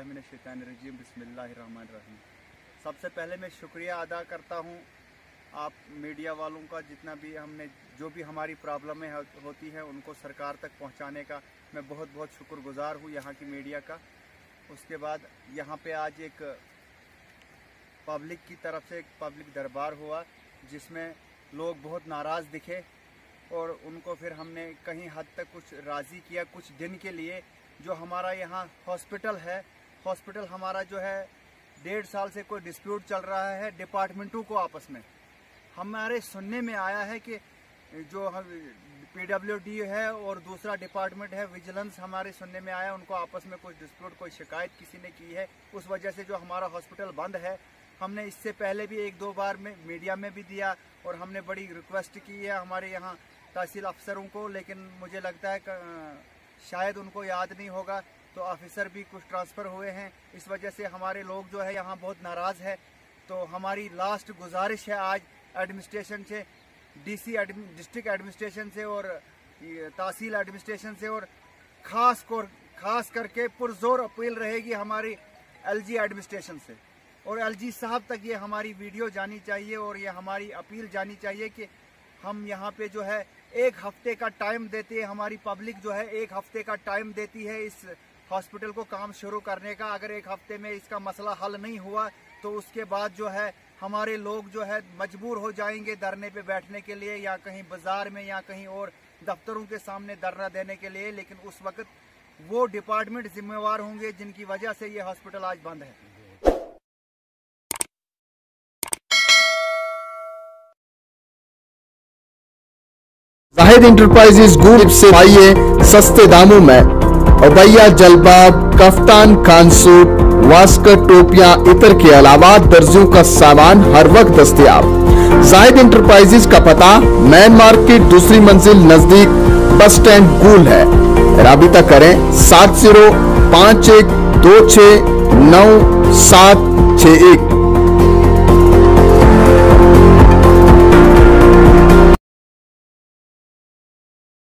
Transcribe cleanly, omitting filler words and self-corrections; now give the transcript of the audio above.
औज़ुबिल्लाहिमिनश्शैतानिर्रजीम बिस्मिल्लाहिर्रहमानिर्रहीम। सबसे पहले मैं शुक्रिया अदा करता हूँ आप मीडिया वालों का, जितना भी हमने जो भी हमारी प्रॉब्लमें होती हैं उनको सरकार तक पहुँचाने का मैं बहुत बहुत शुक्रगुजार हूँ यहाँ की मीडिया का। उसके बाद यहाँ पे आज एक पब्लिक की तरफ से एक पब्लिक दरबार हुआ जिसमें लोग बहुत नाराज़ दिखे और उनको फिर हमने कहीं हद तक कुछ राज़ी किया कुछ दिन के लिए। जो हमारा यहाँ हॉस्पिटल है, हॉस्पिटल हमारा जो है 1.5 साल से कोई डिस्प्यूट चल रहा है डिपार्टमेंटों को आपस में। हमारे सुनने में आया है कि जो PWD है और दूसरा डिपार्टमेंट है विजिलेंस, हमारे सुनने में आया उनको आपस में कुछ डिस्प्यूट, कोई शिकायत किसी ने की है, उस वजह से जो हमारा हॉस्पिटल बंद है। हमने इससे पहले भी 1-2 बार में मीडिया में भी दिया और हमने बड़ी रिक्वेस्ट की है हमारे यहाँ तहसील अफसरों को, लेकिन मुझे लगता है शायद उनको याद नहीं होगा। तो ऑफिसर भी कुछ ट्रांसफ़र हुए हैं, इस वजह से हमारे लोग जो है यहाँ बहुत नाराज़ है। तो हमारी लास्ट गुजारिश है आज एडमिनिस्ट्रेशन से, DC डिस्ट्रिक्ट एडमिनिस्ट्रेशन से और तहसील एडमिनिस्ट्रेशन से, और ख़ास करके पुरजोर अपील रहेगी हमारी LG एडमिनिस्ट्रेशन से, और LG साहब तक ये हमारी वीडियो जानी चाहिए और ये हमारी अपील जानी चाहिए कि हम यहाँ पे जो है 1 हफ्ते का टाइम देते हैं, हमारी पब्लिक जो है 1 हफ्ते का टाइम देती है इस हॉस्पिटल को काम शुरू करने का। अगर 1 हफ्ते में इसका मसला हल नहीं हुआ तो उसके बाद जो है हमारे लोग जो है मजबूर हो जाएंगे धरने पे बैठने के लिए, या कहीं बाजार में या कहीं और दफ्तरों के सामने धरना देने के लिए। लेकिन उस वक्त वो डिपार्टमेंट जिम्मेवार होंगे जिनकी वजह से ये हॉस्पिटल आज बंद है। जाहिद इंटरप्राइजेज ग्रुप से पाइए सस्ते दामों में अबैया, जलबाब, कफ्तान, खान सूट, वास्कर, टोपियां, इतर के अलावा दर्जियों का सामान हर वक्त दस्तयाब। जाहिद इंटरप्राइजेज का पता मैन मार्केट, दूसरी मंजिल, नजदीक बस स्टैंड, गूल है। राबिता करें 7051269761।